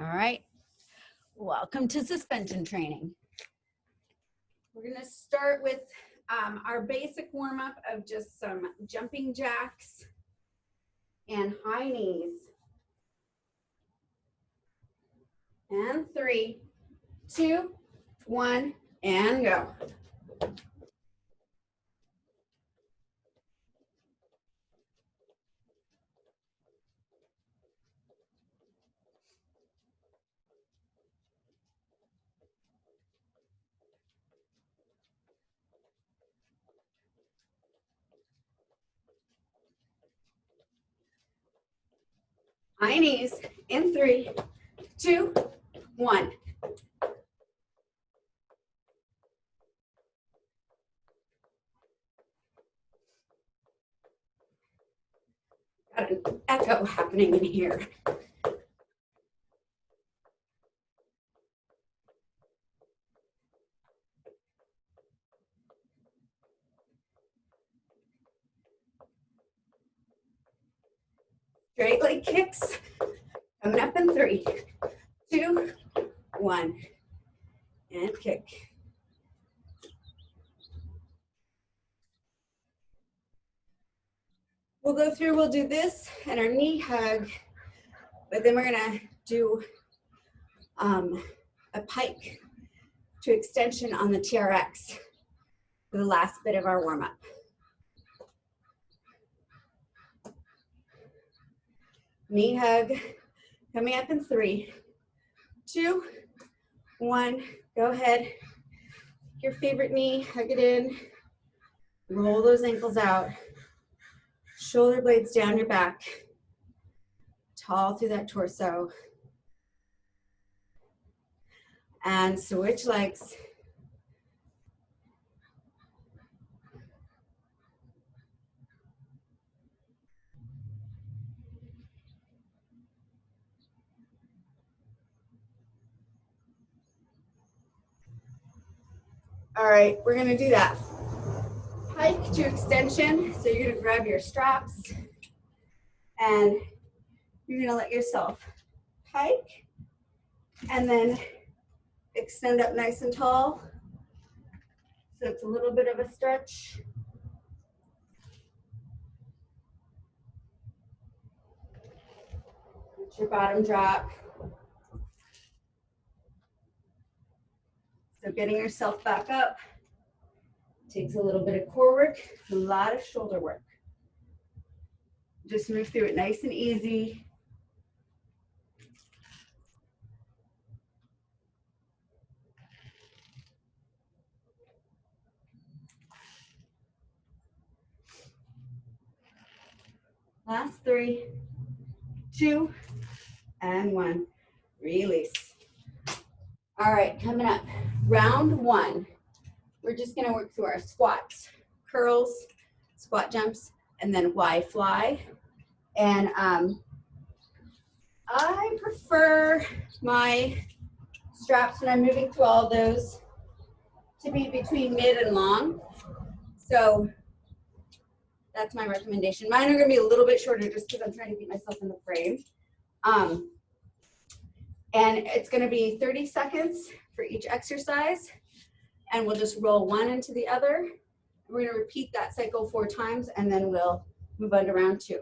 All right, welcome to suspension training. We're gonna start with our basic warm-up of just some jumping jacks and high knees. And 3, 2, 1, and go. High knees in 3, 2, 1. Got an echo happening in here. Straight leg kicks. Coming up in 3, 2, 1. And kick. We'll go through, we'll do this and our knee hug, but then we're gonna do a pike to extension on the TRX for the last bit of our warm-up. Knee hug, coming up in 3, 2, 1. Go ahead, your favorite knee, hug it in, roll those ankles out, shoulder blades down your back, tall through that torso, and switch legs. All right, we're gonna do that pike to extension. So you're gonna grab your straps and you're gonna let yourself pike and then extend up nice and tall. So it's a little bit of a stretch. Let your bottom drop. So getting yourself back up takes a little bit of core work, a lot of shoulder work. Just move through it nice and easy. Last 3, 2, and 1. Release. All right, coming up, round 1. We're just gonna work through our squats, curls, squat jumps, and then Y fly. And I prefer my straps when I'm moving through all of those to be between mid and long. So that's my recommendation. Mine are gonna be a little bit shorter just because I'm trying to keep myself in the frame. And it's gonna be 30 seconds for each exercise. And we'll just roll one into the other. We're gonna repeat that cycle 4 times and then we'll move on to round 2.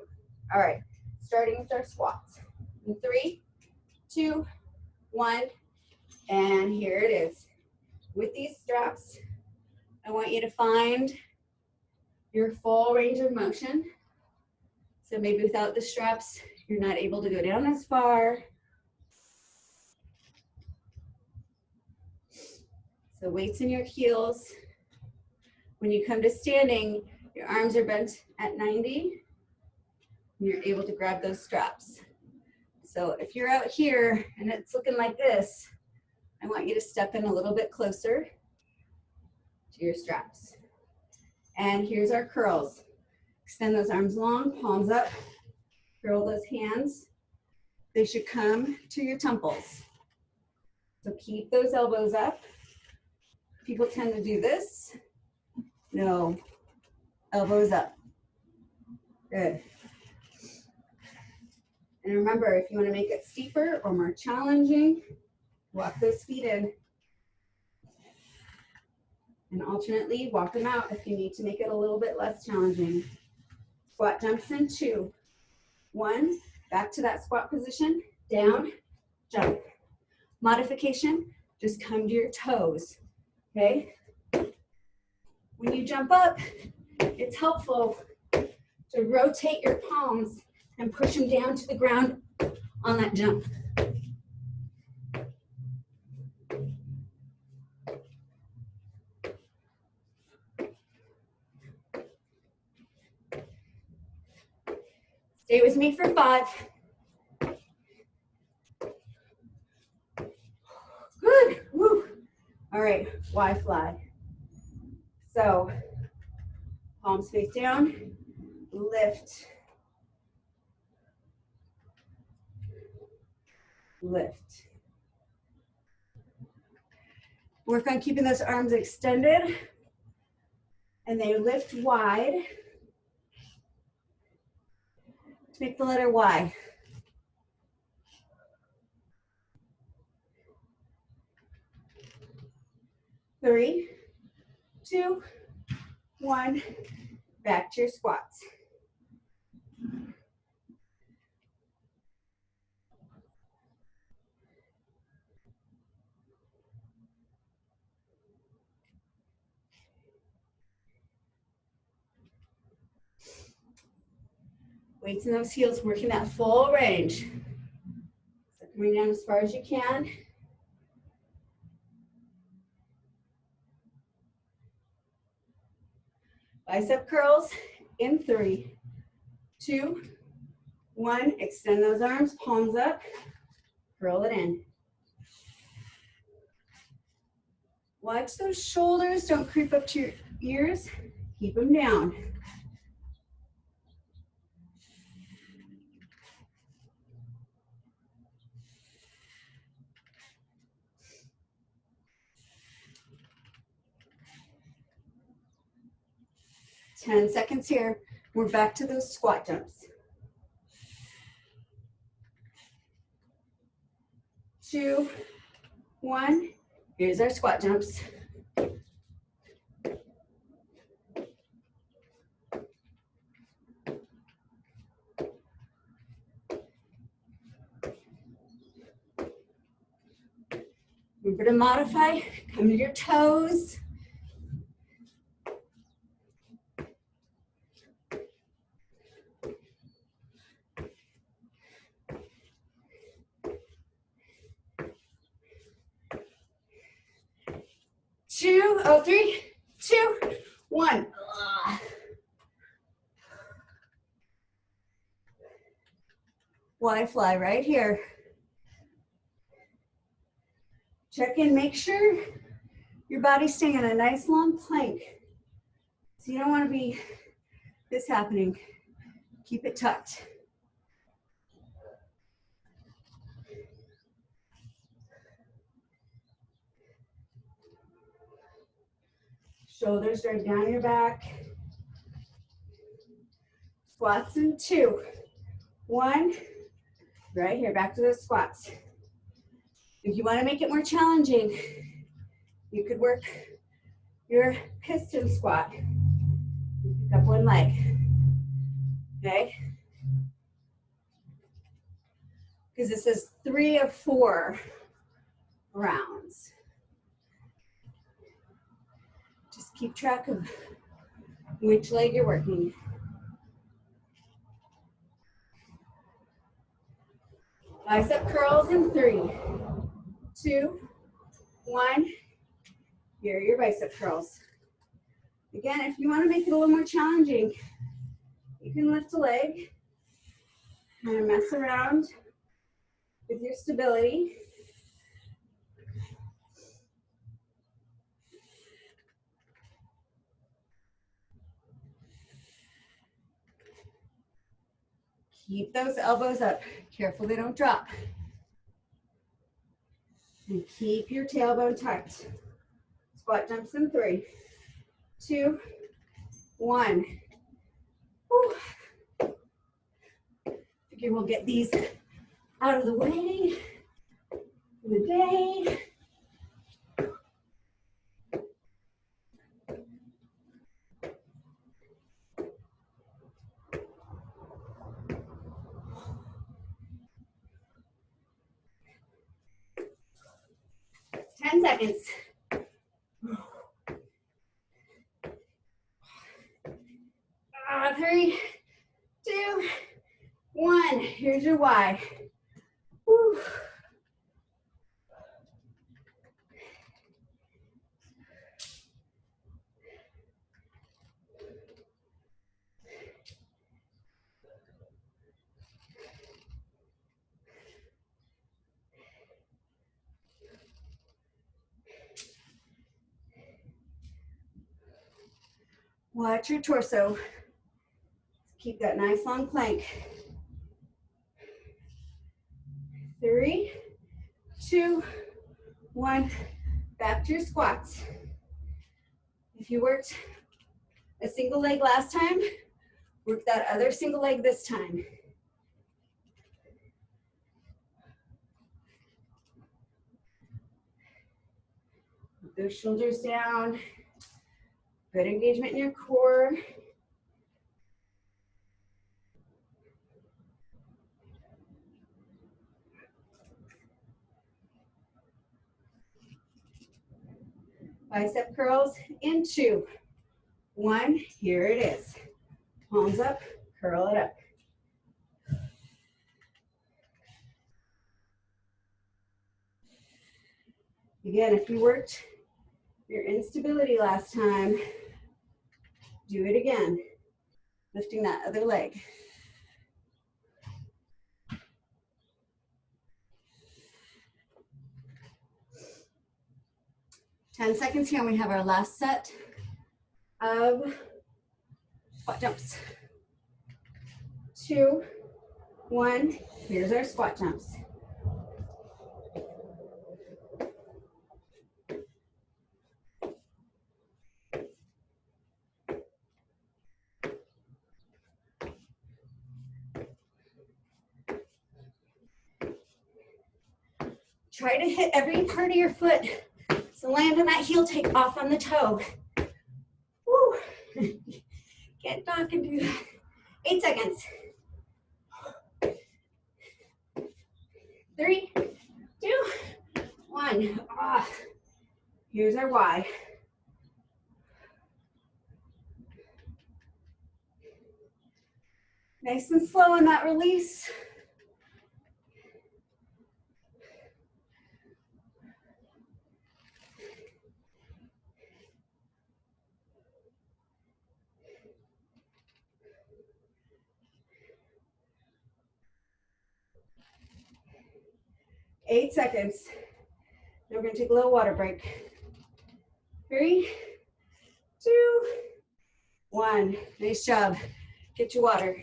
All right, starting with our squats. In 3, 2, 1, and here it is. With these straps, I want you to find your full range of motion. So maybe without the straps, you're not able to go down as far. So weights in your heels. When you come to standing, your arms are bent at 90. And you're able to grab those straps. So if you're out here and it's looking like this, I want you to step in a little bit closer to your straps. And here's our curls. Extend those arms long, palms up, curl those hands. They should come to your temples. So keep those elbows up. People tend to do this. No, elbows up. Good. And remember, if you want to make it steeper or more challenging, walk those feet in. And alternately walk them out if you need to make it a little bit less challenging. Squat jumps in 2, 1, back to that squat position, down, jump. Modification, just come to your toes, okay? When you jump up, it's helpful to rotate your palms and push them down to the ground on that jump. Stay with me for 5. Good, woo. All right, Y fly. So, palms face down, lift, lift. Work on keeping those arms extended and they lift wide to make the letter Y. 3, 2, 1, back to your squats. Weights in those heels, working that full range. So coming down as far as you can. Bicep curls in 3, 2, 1. Extend those arms, palms up, curl it in. Watch those shoulders, don't creep up to your ears, keep them down. Ten seconds here. We're back to those squat jumps. 2, 1. Here's our squat jumps. Remember to modify, come to your toes. Three, two, 1. Y fly right here. Check in, make sure your body's staying in a nice long plank. So you don't want to be this happening. Keep it tucked. Shoulders right down your back. Squats in 2, 1. Right here, back to those squats. If you want to make it more challenging, you could work your piston squat. Pick up one leg. Okay? Because this is 3 of 4 rounds. Just keep track of which leg you're working. Bicep curls in 3, 2, 1. Here are your bicep curls. Again, if you want to make it a little more challenging, you can lift a leg and mess around with your stability. Keep those elbows up. Careful they don't drop. And keep your tailbone tucked. Squat jumps in 3, 2, 1. Whew. If Figure we'll get these out of the way for the day. Ten seconds. 3, 2, 1. Here's your Y. Woo. Watch your torso. Keep that nice long plank. 3, 2, 1. Back to your squats. If you worked a single leg last time, work that other single leg this time. Put those shoulders down. Good engagement in your core. Bicep curls in 2, 1. Here it is. Palms up, curl it up. Again, if you worked your instability last time, do it again. Lifting that other leg. Ten seconds here, and we have our last set of squat jumps. 2, 1. Here's our squat jumps. Try to hit every part of your foot. So land on that heel, take off on the toe. Woo. Get back and do that. 8 seconds. 3, 2, 1. Here's our Y. Nice and slow in that release. Eight seconds. Now we're going to take a little water break. 3, 2, 1. Nice job. Get your water.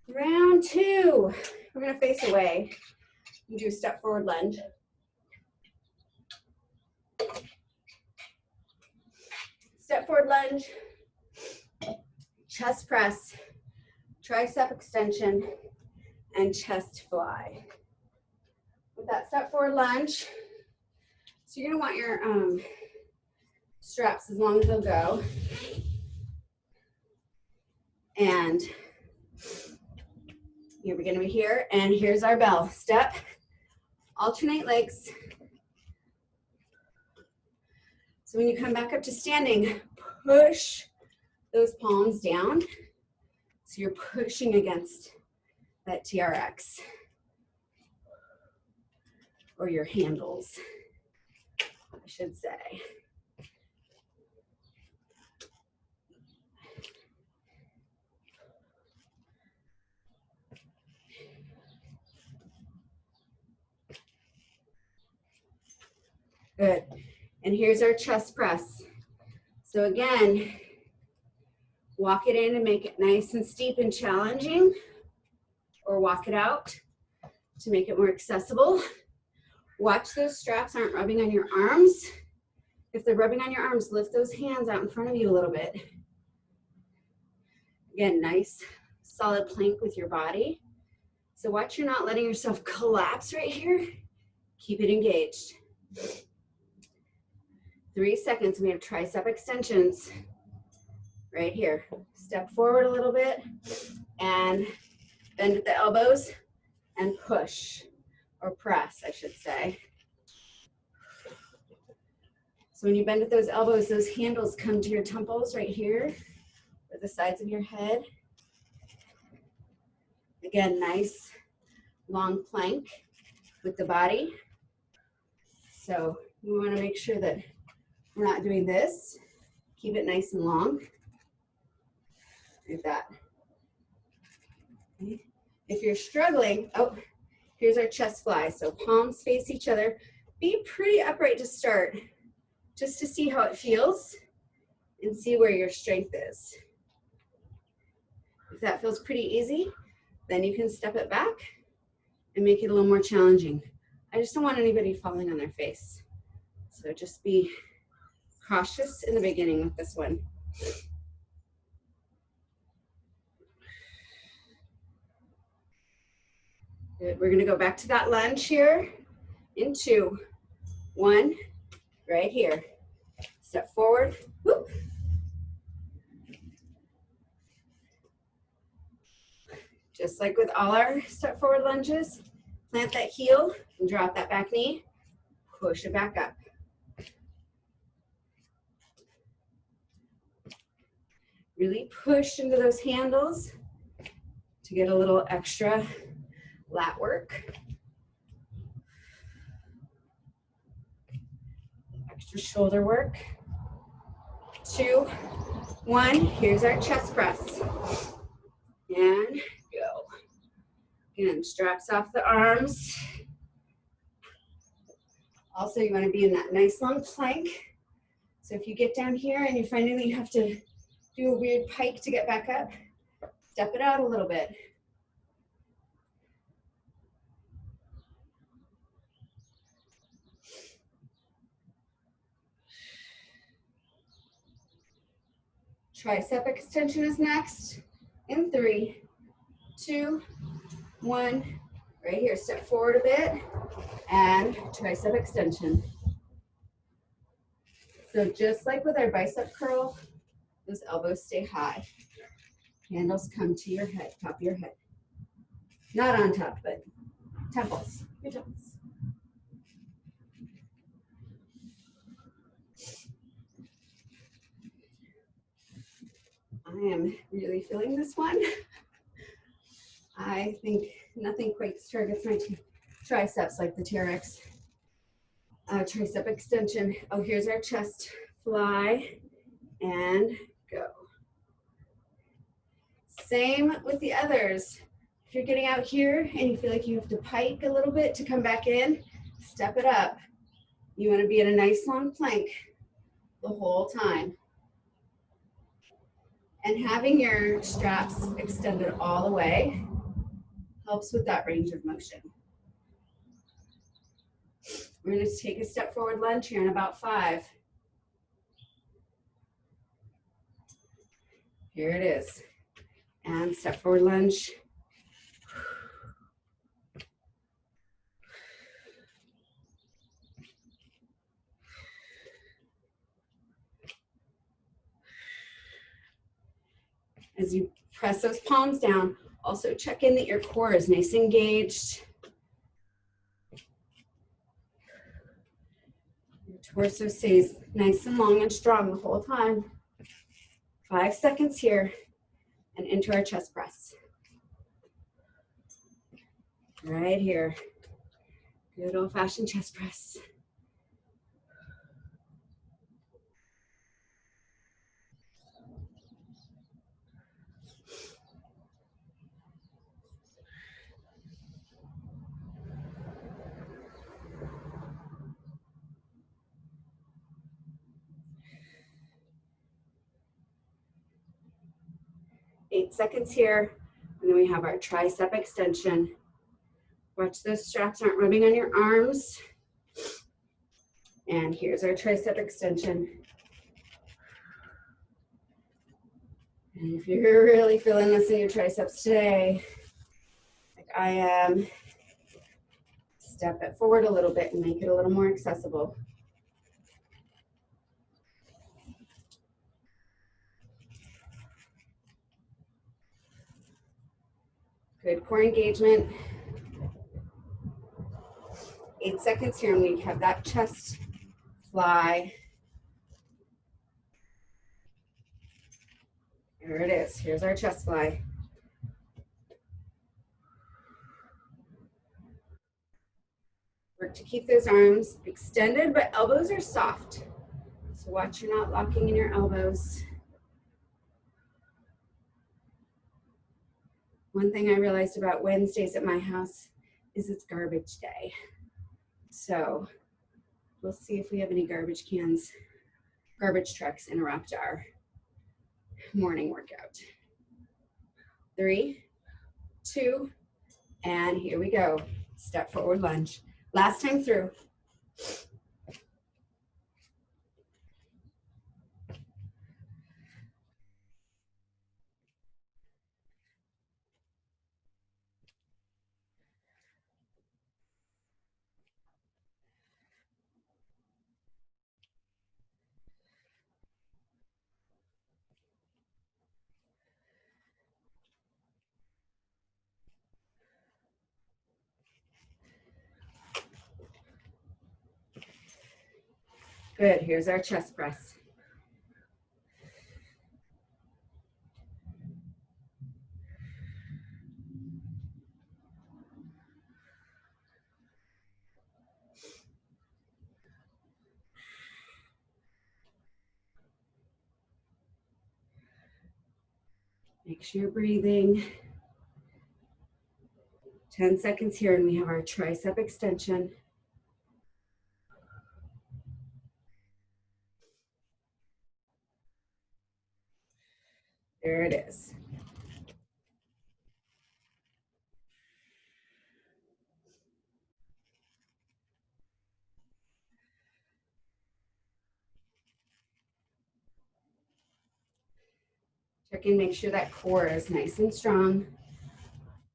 Round 2. We're going to face away. You do a step forward lunge. Step forward lunge. Chest press. Tricep extension. And chest fly. With that step forward lunge, so you're gonna want your straps as long as they'll go. And here we're gonna be here, and here's our bell. Step, alternate legs. So when you come back up to standing, push those palms down. So you're pushing against that TRX. Or your handles, I should say. Good. And here's our chest press. So again, walk it in and make it nice and steep and challenging, or walk it out to make it more accessible. Watch those straps aren't rubbing on your arms. If they're rubbing on your arms, lift those hands out in front of you a little bit. Again, nice, solid plank with your body. So watch you're not letting yourself collapse right here. Keep it engaged. 3 seconds, we have tricep extensions right here. Step forward a little bit and bend at the elbows and push, or press, I should say. So when you bend at those elbows, those handles come to your temples right here, or the sides of your head. Again, nice long plank with the body. So we want to make sure that we're not doing this. Keep it nice and long. Like that. Okay. If you're struggling, oh, here's our chest fly. So palms face each other. Be pretty upright to start, just to see how it feels and see where your strength is. If that feels pretty easy, then you can step it back and make it a little more challenging. I just don't want anybody falling on their face. So just be cautious in the beginning with this one. Good. We're gonna go back to that lunge here in 2, 1, right here. Step forward, whoop. Just like with all our step forward lunges, plant that heel and drop that back knee, push it back up. Really push into those handles to get a little extra lat work. Extra shoulder work. 2, 1, here's our chest press. And go. Again, straps off the arms. Also, you want to be in that nice long plank. So if you get down here and you're finding that you have to do a weird pike to get back up, step it out a little bit. Tricep extension is next. In 3, 2, 1. Right here, step forward a bit and tricep extension. So just like with our bicep curl, those elbows stay high. Handles come to your head, top of your head. Not on top, but temples, your temples. I am really feeling this one. I think nothing quite targets my triceps like the TRX. Tricep extension. Oh, here's our chest fly and go. Same with the others. If you're getting out here and you feel like you have to pike a little bit to come back in, step it up. You want to be in a nice long plank the whole time. And having your straps extended all the way helps with that range of motion. We're going to take a step forward lunge here in about 5. Here it is. And step forward lunge. As you press those palms down, also check in that your core is nice and engaged. Your torso stays nice and long and strong the whole time. 5 seconds here and into our chest press. Right here. Good old-fashioned chest press. Eight seconds here, and then we have our tricep extension. Watch those straps aren't rubbing on your arms. And here's our tricep extension. And if you're really feeling this in your triceps today, like I am, step it forward a little bit and make it a little more accessible. Good core engagement. 8 seconds here, and we have that chest fly. There it is. Here's our chest fly. Work to keep those arms extended, but elbows are soft. So watch you're not locking in your elbows. One thing I realized about Wednesdays at my house is it's garbage day. So we'll see if we have any garbage cans, garbage trucks interrupt our morning workout. 3, 2, and here we go. Step forward lunge. Last time through. Good, here's our chest press. Make sure you're breathing. 10 seconds here, and we have our tricep extension. There it is. Check in, make sure that core is nice and strong.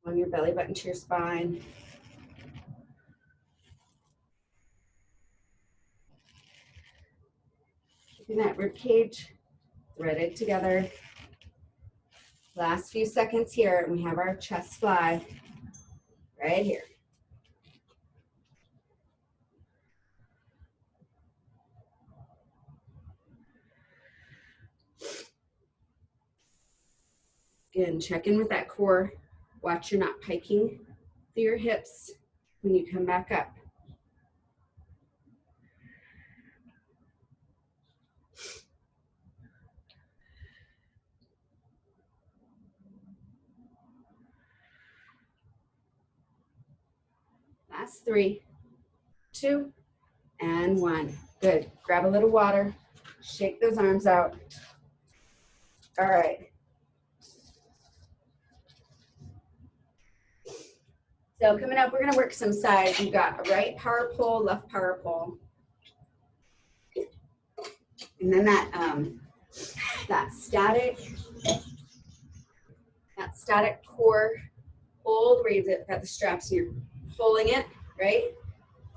On your belly button to your spine. Keeping that rib cage threaded together. Last few seconds here, and we have our chest fly right here. Again, check in with that core. Watch you're not piking through your hips when you come back up. Last 3, 2, and 1. Good. Grab a little water. Shake those arms out. All right. So coming up, we're going to work some sides. You've got a right power pull, left power pull. And then that static core hold where you've got the straps and you're pulling it, right?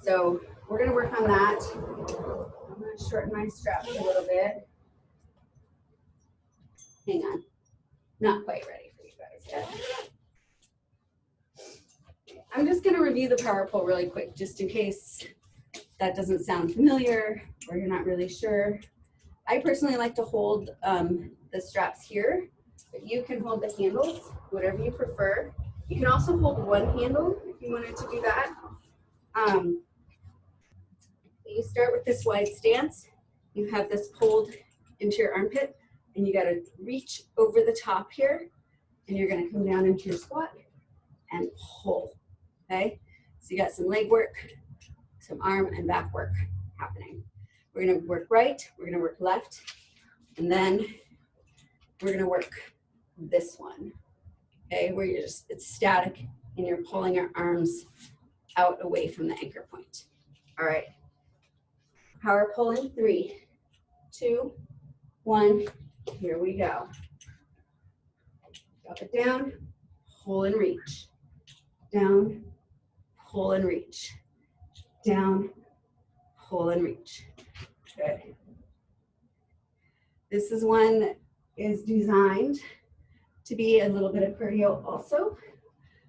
So we're going to work on that. I'm going to shorten my straps a little bit. Hang on. Not quite ready for you guys yet. I'm just going to review the power pull really quick, just in case that doesn't sound familiar or you're not really sure. I personally like to hold the straps here, but you can hold the handles, whatever you prefer. You can also hold one handle if you wanted to do that. You start with this wide stance. You have this pulled into your armpit, and you got to reach over the top here, and you're going to come down into your squat and pull. Okay, so you got some leg work, some arm and back work happening. We're going to work right, we're going to work left, and then we're going to work this one. Okay, where you're just, it's static and you're pulling your arms out away from the anchor point. All right, power pulling. 3, 2, 1, here we go. Drop it down, pull and reach. Down, pull and reach. Down, pull and reach. Good. This is one that is designed to be a little bit of cardio also.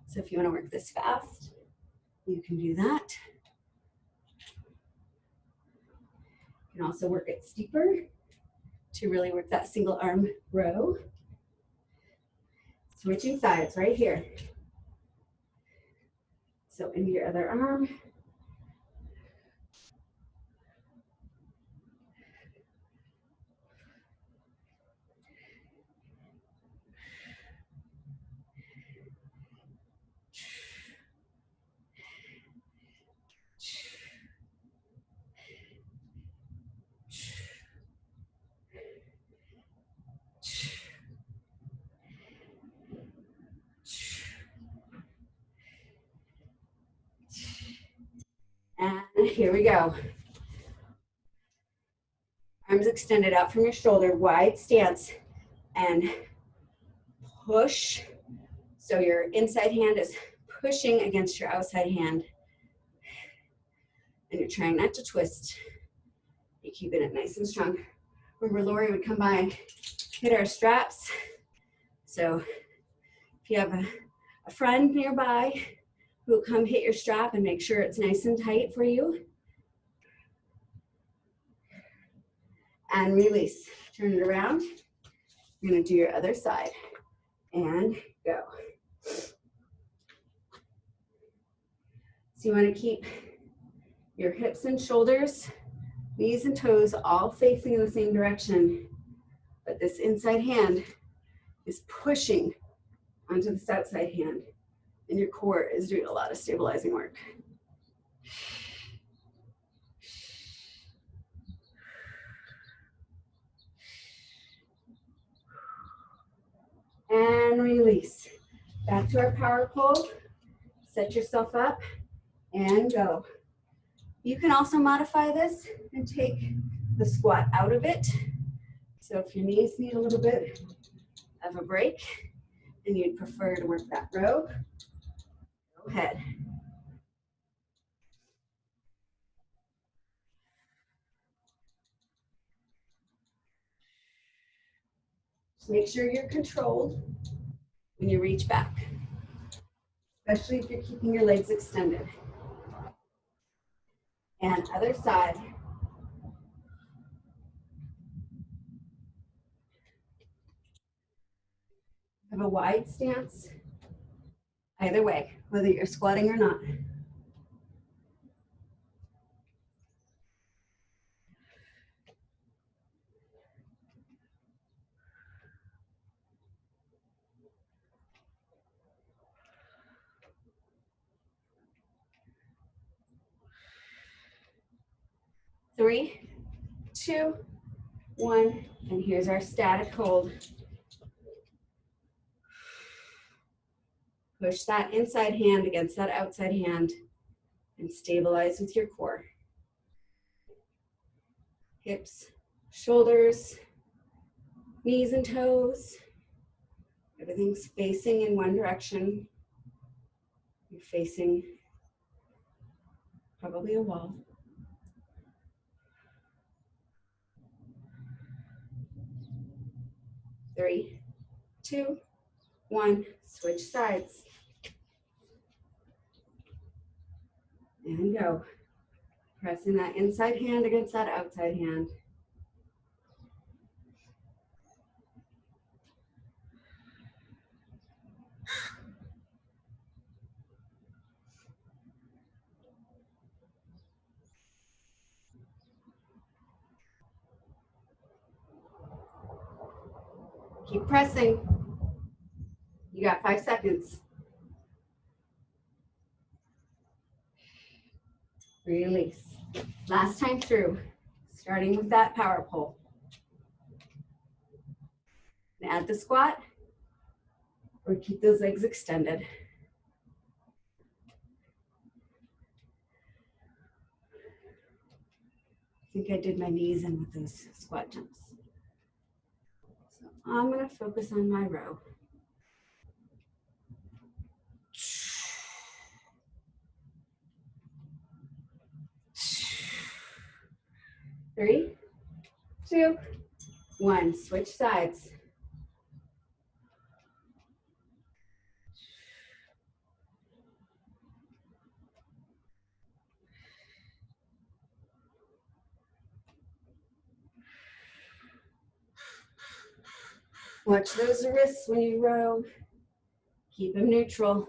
So if you want to work this fast, you can do that. You can also work it steeper to really work that single arm row. Switching sides right here. So into your other arm. And here we go. Arms extended out from your shoulder, wide stance, and push. So your inside hand is pushing against your outside hand. And you're trying not to twist. You're keeping it nice and strong. Remember, Lori would come by and hit our straps. So if you have a friend nearby who will come hit your strap and make sure it's nice and tight for you. And release. Turn it around. You're going to do your other side. And go. So you want to keep your hips and shoulders, knees and toes all facing in the same direction. But this inside hand is pushing onto this outside hand. And your core is doing a lot of stabilizing work. And release. Back to our power pole. Set yourself up and go. You can also modify this and take the squat out of it. So if your knees need a little bit of a break and you'd prefer to work that row, go ahead. Just make sure you're controlled when you reach back, especially if you're keeping your legs extended. And other side. Have a wide stance, either way, whether you're squatting or not. Three, two, one, and here's our static hold. Push that inside hand against that outside hand and stabilize with your core. Hips, shoulders, knees and toes. Everything's facing in one direction. You're facing probably a wall. Three, two, one, switch sides. And go. Pressing that inside hand against that outside hand. Keep pressing. You got 5 seconds. Release. Last time through, starting with that power pole. And add the squat, or keep those legs extended. I think I did my knees in with those squat jumps. So I'm going to focus on my row. 3, 2, 1. Switch sides. Watch those wrists when you row. Keep them neutral.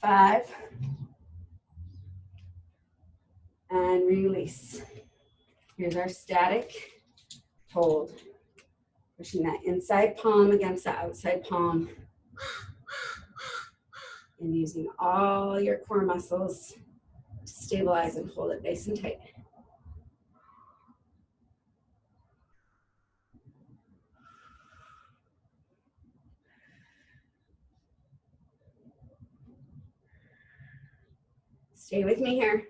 5. And release. Here's our static hold. Pushing that inside palm against the outside palm. And using all your core muscles to stabilize and hold it nice and tight. Stay with me here.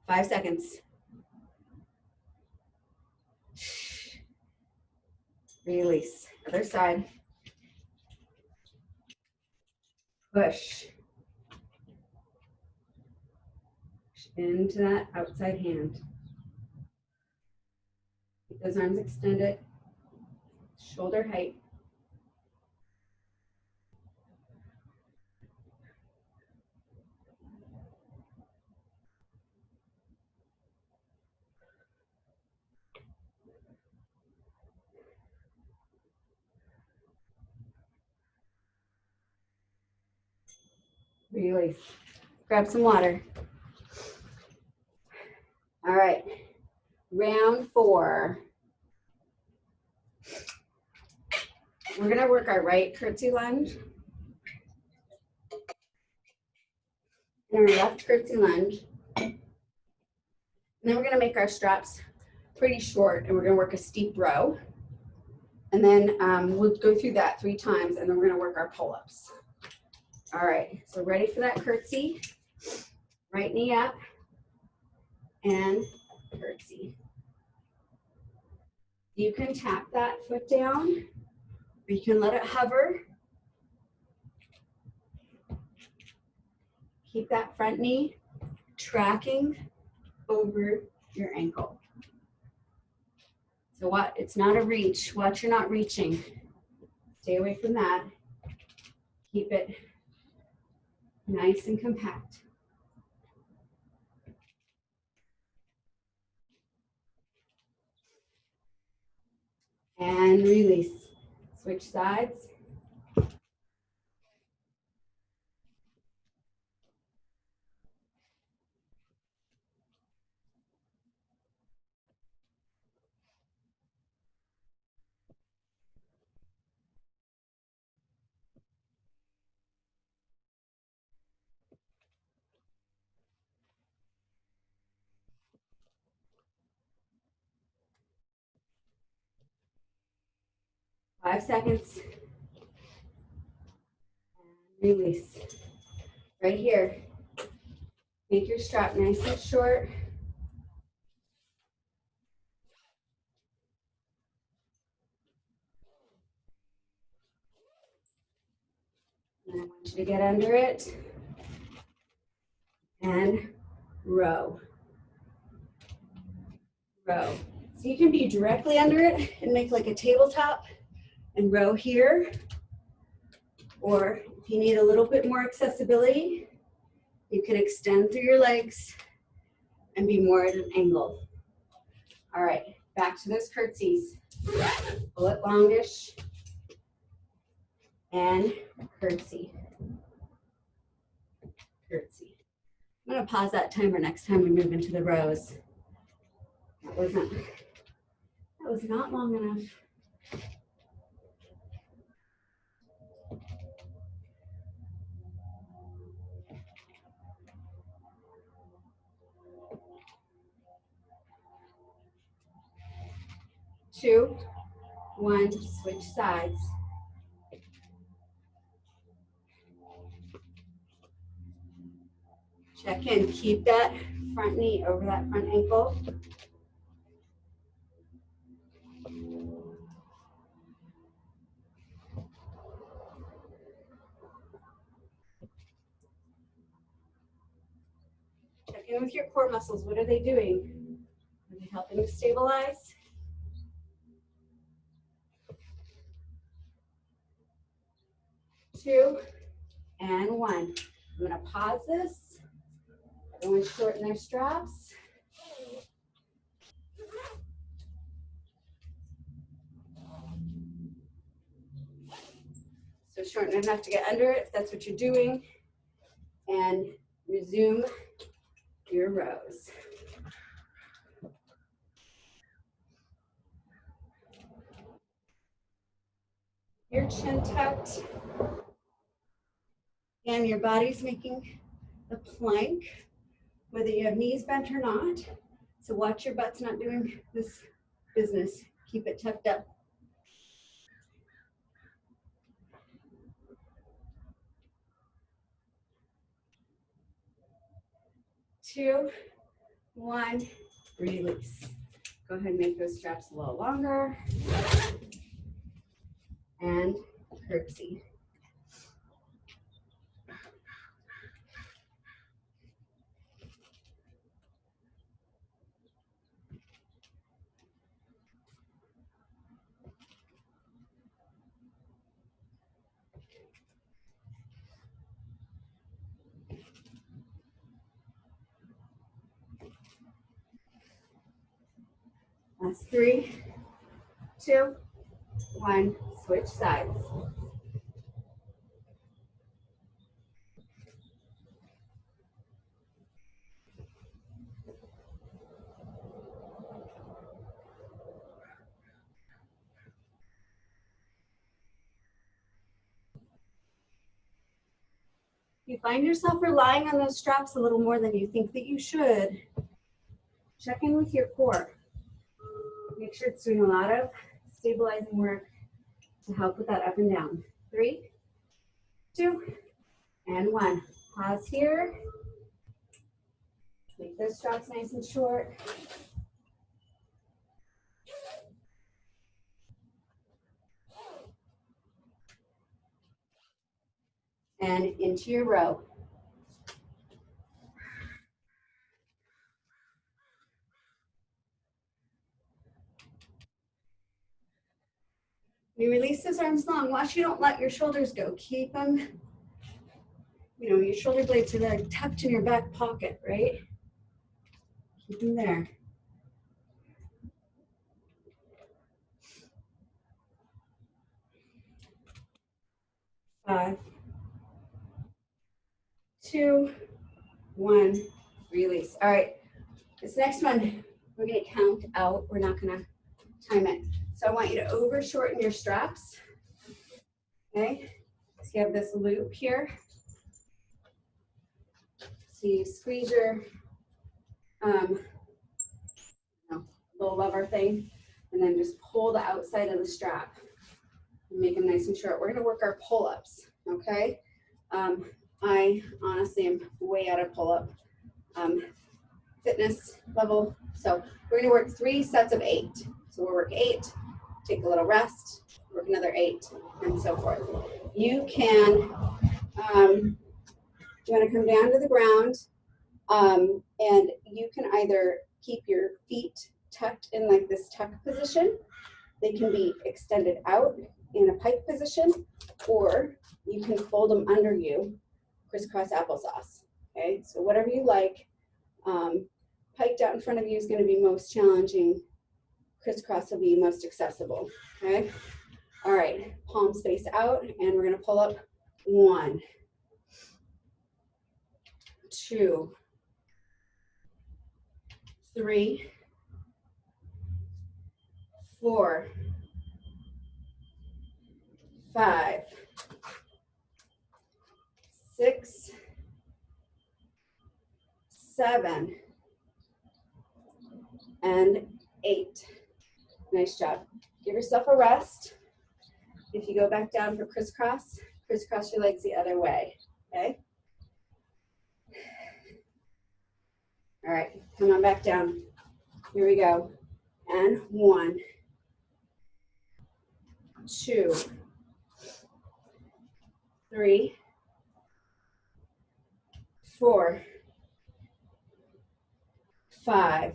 5 seconds. Release. Other side. Push. Into that outside hand. Keep those arms extended. Shoulder height. Release. Grab some water. All right. Round 4. We're going to work our right curtsy lunge and our left curtsy lunge. And then we're going to make our straps pretty short, and we're going to work a steep row. And then we'll go through that 3 times, and then we're going to work our pull-ups. All right, so ready for that curtsy. Right knee up and curtsy. You can tap that foot down, or you can let it hover. Keep that front knee tracking over your ankle. So what? It's not a reach. Watch you're not reaching. Stay away from that. Keep it nice and compact. And release. Switch sides. Five seconds. And release. Right here. Make your strap nice and short. And I want you to get under it and row. Row. So you can be directly under it and make like a tabletop and row here. Or if you need a little bit more accessibility, you can extend through your legs and be more at an angle. All right, back to those curtsies. Pull it longish and curtsy. Curtsy. I'm gonna pause that timer next time we move into the rows. That was not long enough. Two, 1, switch sides. Check in, keep that front knee over that front ankle. in with your core muscles. What are they doing? Are they helping to stabilize? 2, and 1. I'm gonna pause this. Everyone shorten their straps. So shorten enough to get under it, if that's what you're doing. And resume your rows. Your chin tucked. And your body's making the plank, whether you have knees bent or not. So watch your butt's not doing this business. Keep it tucked up. 2, 1, release. Go ahead and make those straps a little longer. And curtsy. That's 3, 2, 1, switch sides. If you find yourself relying on those straps a little more than you think that you should, check in with your core. Make sure it's doing a lot of stabilizing work to help with that up and down. 3, 2, and 1. Pause here. Make those straps nice and short. And into your row. You release those arms long. Watch you don't let your shoulders go. Keep them, your shoulder blades are like tucked in your back pocket, right? Keep them there. 5, 2, 1, release. All right, this next one, we're gonna count out. We're not gonna time it. So I want you to over shorten your straps, okay? So you have this loop here. So you squeeze your little lever thing, and then just pull the outside of the strap and make them nice and short. We're gonna work our pull-ups, okay? I honestly am way out of pull-up fitness level. So we're gonna work 3 sets of 8. So we'll work 8, take a little rest, work another 8, and so forth. You can, you wanna come down to the ground, and you can either keep your feet tucked in like this tuck position. They can be extended out in a pike position, or you can fold them under you, crisscross applesauce, okay? So whatever you like. Piked out in front of you is gonna be most challenging. Crisscross will be most accessible, okay? All right, palms face out, and we're gonna pull up 1, 2, 3, 4, 5, 6, 7, and 8. Nice job. Give yourself a rest. If you go back down for crisscross, crisscross your legs the other way, okay? All right, come on back down. Here we go. And 1, 2, 3, 4, 5,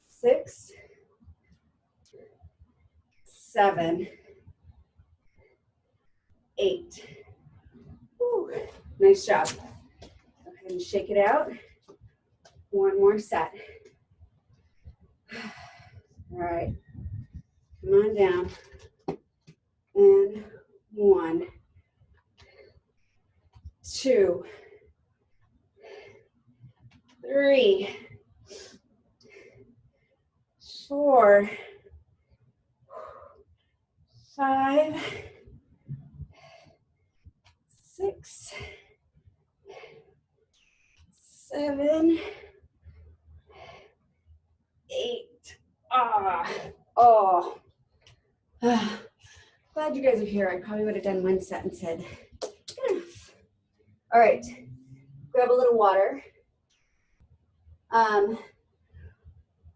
6, 7, 8. Woo. Nice job. Go ahead and shake it out. One more set. All right. Come on down. And 1, 2, 3, 4, 5, 6, 7, 8. Oh. Glad you guys are here. I probably would have done one set and said, enough. All right. Grab a little water.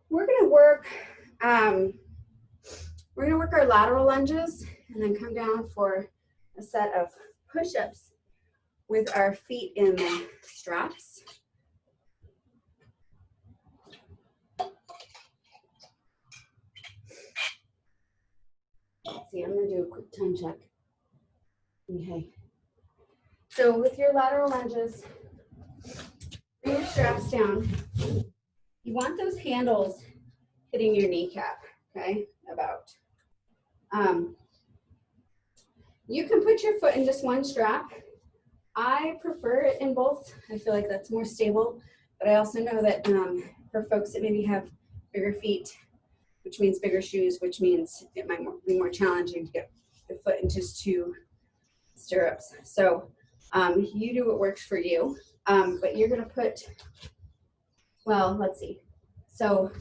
We're gonna work our lateral lunges and then come down for a set of push-ups with our feet in the straps. Let's see, I'm gonna do a quick time check. Okay. So with your lateral lunges, bring your straps down. You want those handles hitting your kneecap, okay? About. You can put your foot in just one strap. I prefer it in both. I feel like that's more stable, but I also know that for folks that maybe have bigger feet, which means bigger shoes, which means it might be more challenging to get the foot in just 2 stirrups. So you do what works for you, but you're gonna put, well, let's see. So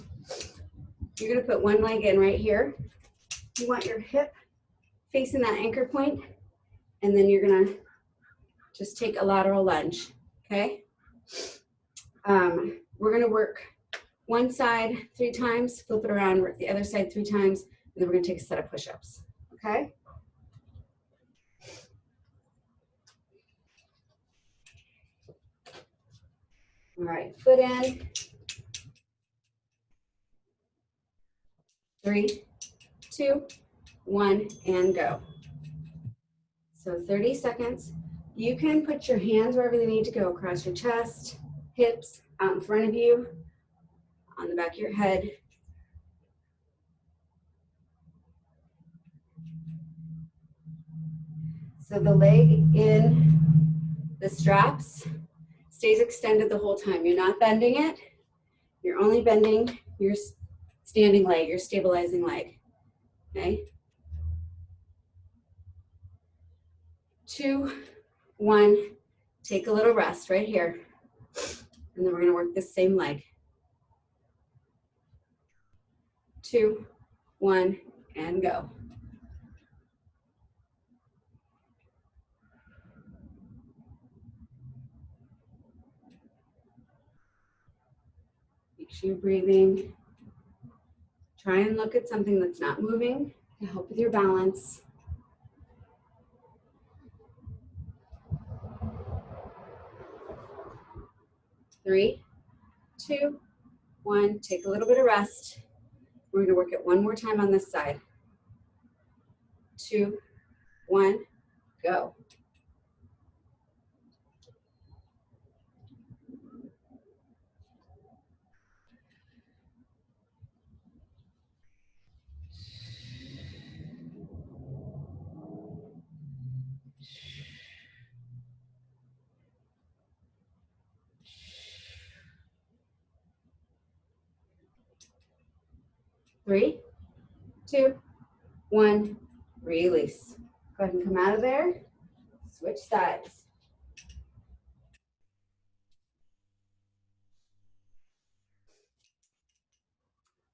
you're gonna put one leg in right here. You want your hip facing that anchor point, and then you're gonna just take a lateral lunge, okay? We're gonna work one side 3 times, flip it around, work the other side 3 times, and then we're gonna take a set of push-ups, okay? All right, foot in. 3, 2, 1, and go. So 30 seconds. You can put your hands wherever they need to go, across your chest, hips, out in front of you, on the back of your head. So the leg in the straps stays extended the whole time. You're not bending it. You're only bending your standing leg, your stabilizing leg, okay? 2, 1, take a little rest right here. And then we're gonna work this same leg. 2, 1, and go. Make sure you're breathing. Try and look at something that's not moving to help with your balance. Three, 2, 1, take a little bit of rest. We're gonna work it one more time on this side. 2, 1, go. Three, 2, 1, release. Go ahead and come out of there. Switch sides.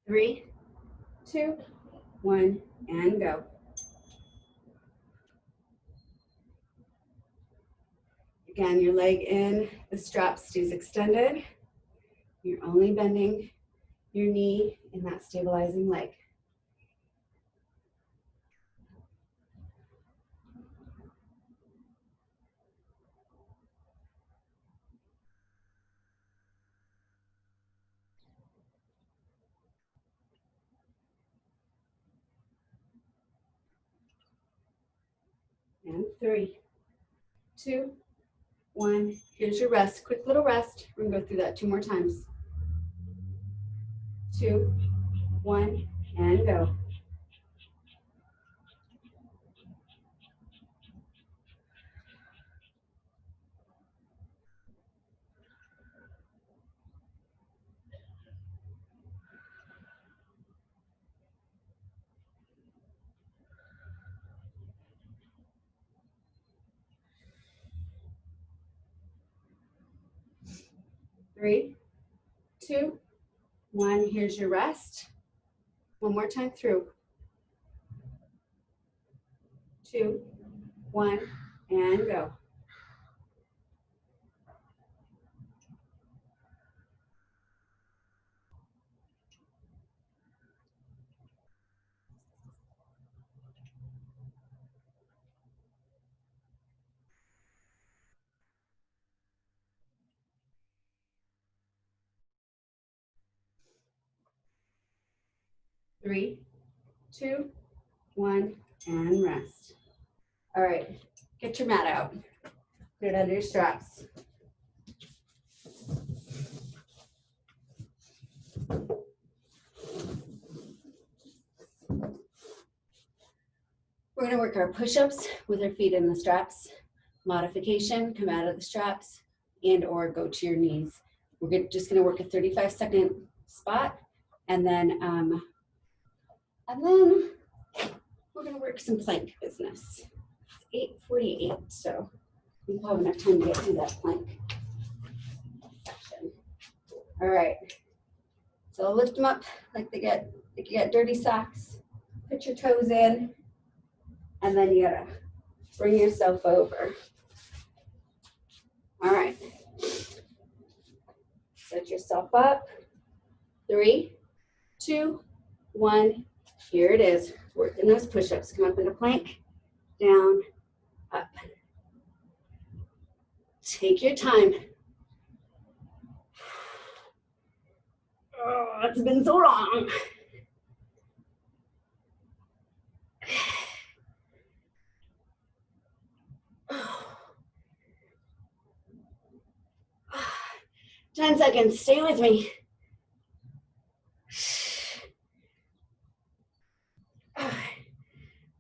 Three, 2, 1, and go. Again, your leg in, the strap stays extended. You're only bending your knee in that stabilizing leg. 3, 2, 1. Here's your rest. Quick little rest. We're gonna go through that 2 more times. 2, 1, and go. 3, 2, 1. Here's your rest. One more time through. 2, 1, and go. 3, 2, 1, and rest. All right, get your mat out. Put it under your straps. We're gonna work our push-ups with our feet in the straps. Modification, come out of the straps and or go to your knees. We're just gonna work a 35-second spot and then we're gonna work some plank business. It's 8:48, so we'll have enough time to get through that plank section. All right, so lift them up like you get dirty socks. Put your toes in, and then you gotta bring yourself over. All right, set yourself up. 3, 2, 1. Here it is. Working those push-ups. Come up into plank, down, up. Take your time. Oh, it's been so long. Oh. 10 seconds. Stay with me.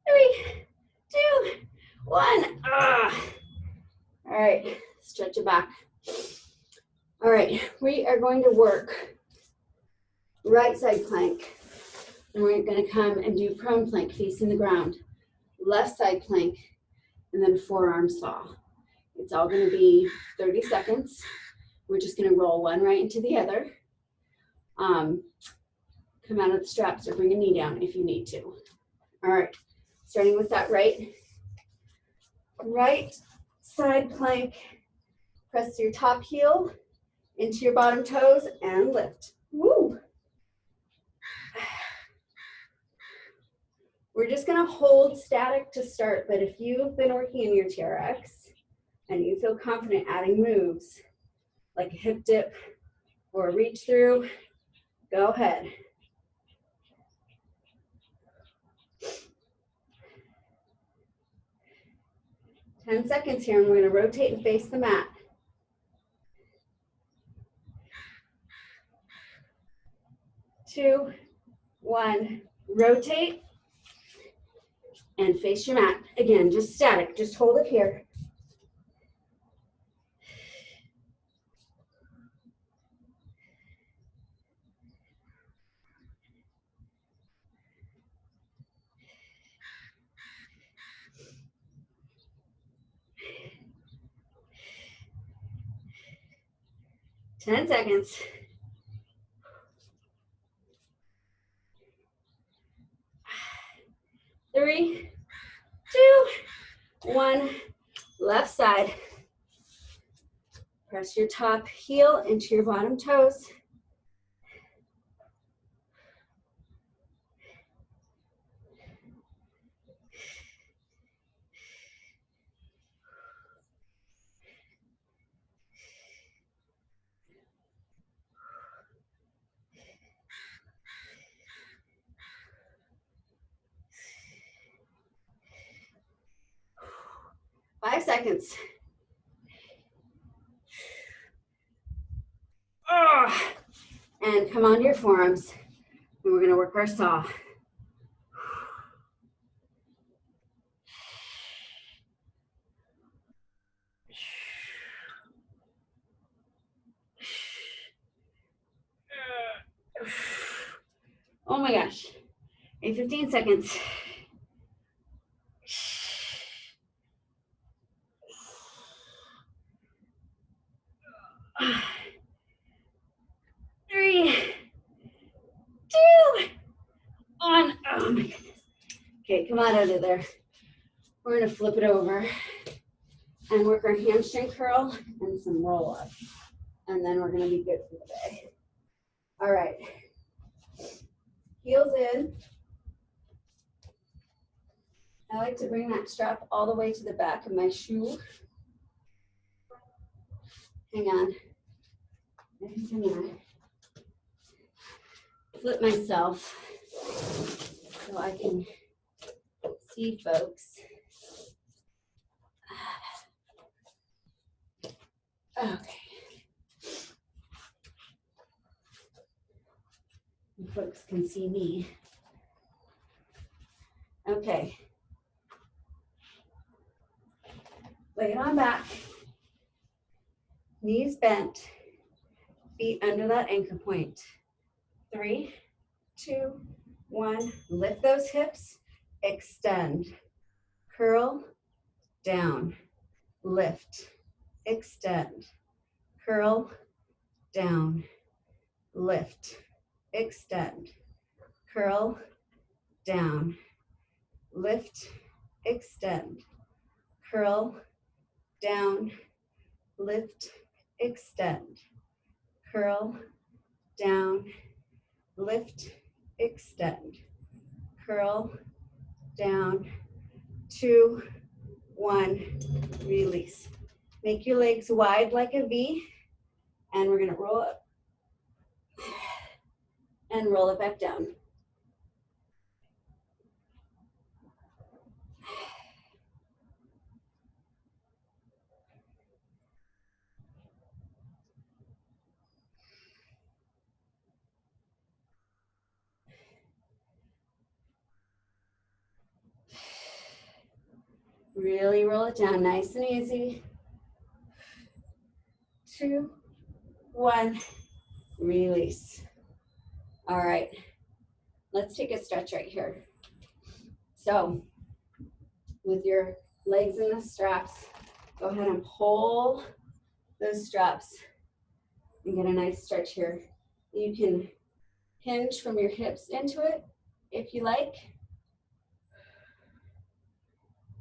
3, 2, 1. All right, stretch it back. All right, we are going to work right side plank. And we're gonna come and do prone plank facing the ground. Left side plank, and then forearm saw. It's all gonna be 30 seconds. We're just gonna roll one right into the other. Come out of the straps or bring a knee down if you need to. All right, starting with that right side plank. Press your top heel into your bottom toes and lift. Woo! We're just gonna hold static to start, but if you've been working in your TRX and you feel confident adding moves like a hip dip or a reach through, go ahead. Ten seconds here, and we're gonna rotate and face the mat. 2, 1, rotate and face your mat. Again, just static, just hold it here. Ten seconds. 3, 2, 1. Left side. Press your top heel into your bottom toes. seconds. Oh. And come onto your forearms. And we're gonna work our saw. Oh my gosh. In 15 seconds. 3, 2, 1. Oh my goodness. Okay, come on out of there. We're gonna flip it over and work our hamstring curl and some roll up. And then we're gonna be good for the day. All right. Heels in. I like to bring that strap all the way to the back of my shoe. Hang on. I think I'm gonna flip myself so I can see folks. Okay. You folks can see me. Okay. Lay it on back. Knees bent. Feet under that anchor point. 3, 2, 1. Lift those hips. Extend. Curl. Down. Lift. Extend. Curl. Down. Lift. Extend. Curl. Down. Lift. Extend. Curl. Down. Lift. Extend. Curl. Down. Lift. Extend. Curl. Down. 2, 1. Release. Make your legs wide like a V. And we're going to roll up and roll it back down. Really roll it down nice and easy. 2, 1. Release. All right. Let's take a stretch right here. So with your legs in the straps, go ahead and pull those straps and get a nice stretch here. You can hinge from your hips into it if you like.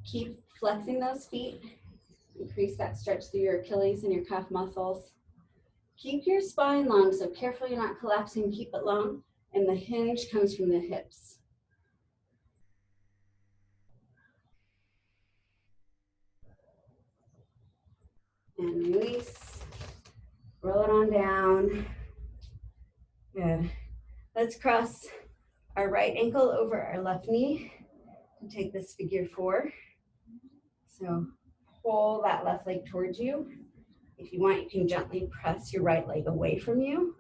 Keep flexing those feet. Increase that stretch through your Achilles and your calf muscles. Keep your spine long, so careful you're not collapsing. Keep it long, and the hinge comes from the hips. And release. Roll it on down. Good. Let's cross our right ankle over our left knee and take this figure 4. So pull that left leg towards you. If you want, you can gently press your right leg away from you.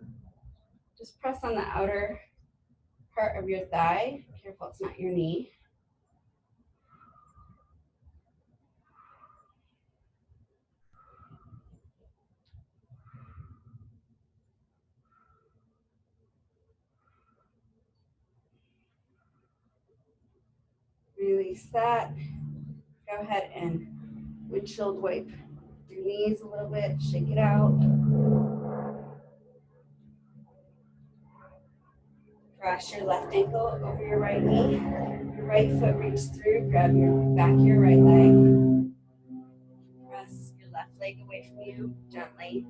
Just press on the outer part of your thigh. Careful it's not your knee. Release that. Go ahead and windshield wipe your knees a little bit. Shake it out. Cross your left ankle over your right knee. Your right foot reach through. Grab your back of your right leg. Press your left leg away from you gently.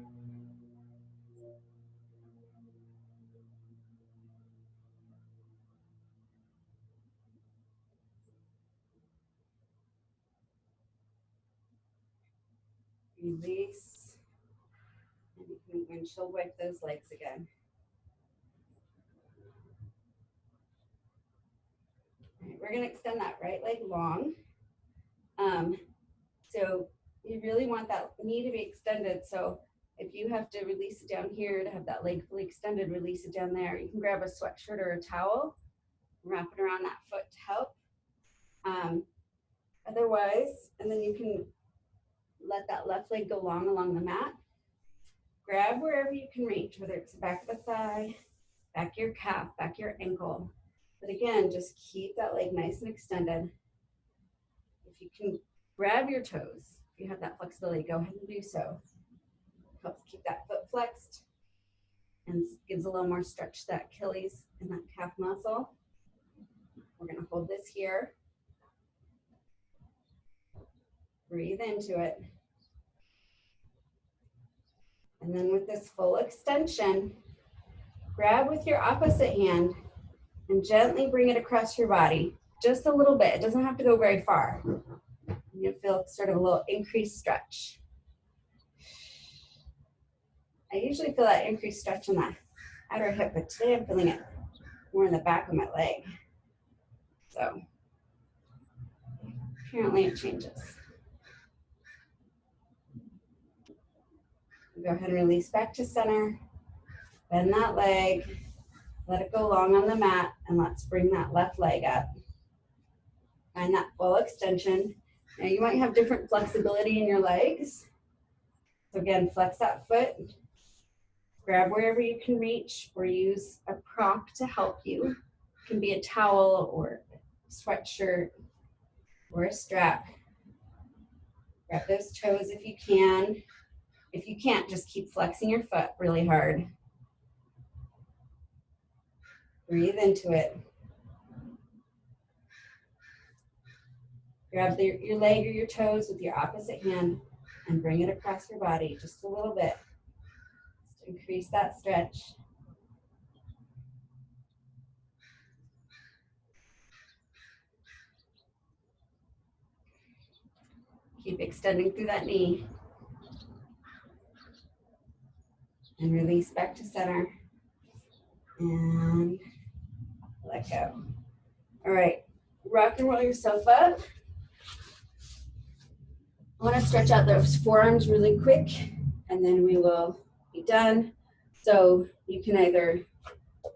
Release. And you can windshield wipe those legs again. All right, we're going to extend that right leg long. So you really want that knee to be extended. So if you have to release it down here to have that leg fully extended, release it down there. You can grab a sweatshirt or a towel, wrap it around that foot to help. Otherwise, and then you can let that left leg go long along the mat. Grab wherever you can reach, whether it's the back of the thigh, back of your calf, back of your ankle. But again, just keep that leg nice and extended. If you can grab your toes, if you have that flexibility, go ahead and do so. Helps keep that foot flexed and gives a little more stretch to that Achilles and that calf muscle. We're going to hold this here. Breathe into it. And then with this full extension, grab with your opposite hand and gently bring it across your body. Just a little bit. It doesn't have to go very far. You'll feel sort of a little increased stretch. I usually feel that increased stretch in the outer hip, but today I'm feeling it more in the back of my leg. So apparently it changes. Go ahead and release back to center. Bend that leg. Let it go long on the mat, and let's bring that left leg up. Find that full extension. Now you might have different flexibility in your legs. So again, flex that foot. Grab wherever you can reach, or use a prop to help you. It can be a towel or a sweatshirt or a strap. Grab those toes if you can. If you can't, just keep flexing your foot really hard. Breathe into it. Grab your leg or your toes with your opposite hand and bring it across your body just a little bit. Just increase that stretch. Keep extending through that knee. And release back to center. And let go. All right, rock and roll yourself up. I want to stretch out those forearms really quick, and then we will be done. So you can either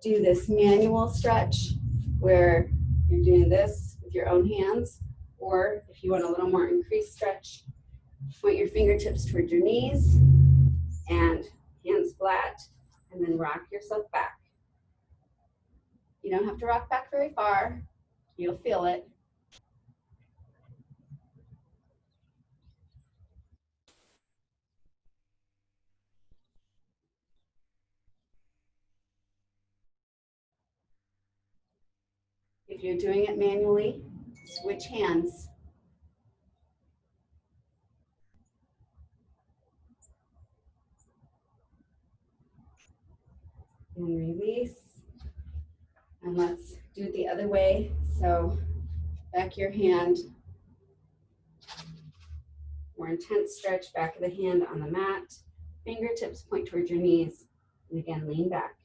do this manual stretch where you're doing this with your own hands, or if you want a little more increased stretch, point your fingertips towards your knees and hands flat, and then rock yourself back. You don't have to rock back very far. You'll feel it. If you're doing it manually, switch hands. And release. And let's do it the other way. So back your hand. More intense stretch, back of the hand on the mat. Fingertips point towards your knees. And again, lean back.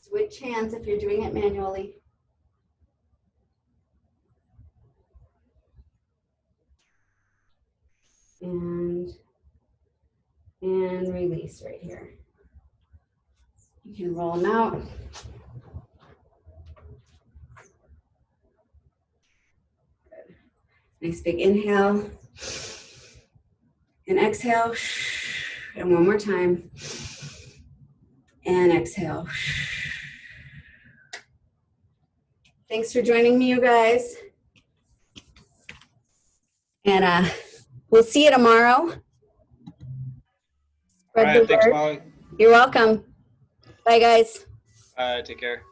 Switch hands if you're doing it manually. And release right here. You can roll them out. Good. Nice big inhale. And exhale. And one more time. And exhale. Thanks for joining me, you guys. And we'll see you tomorrow. Spread the word. Thanks, Molly. You're welcome. Bye, guys. Take care.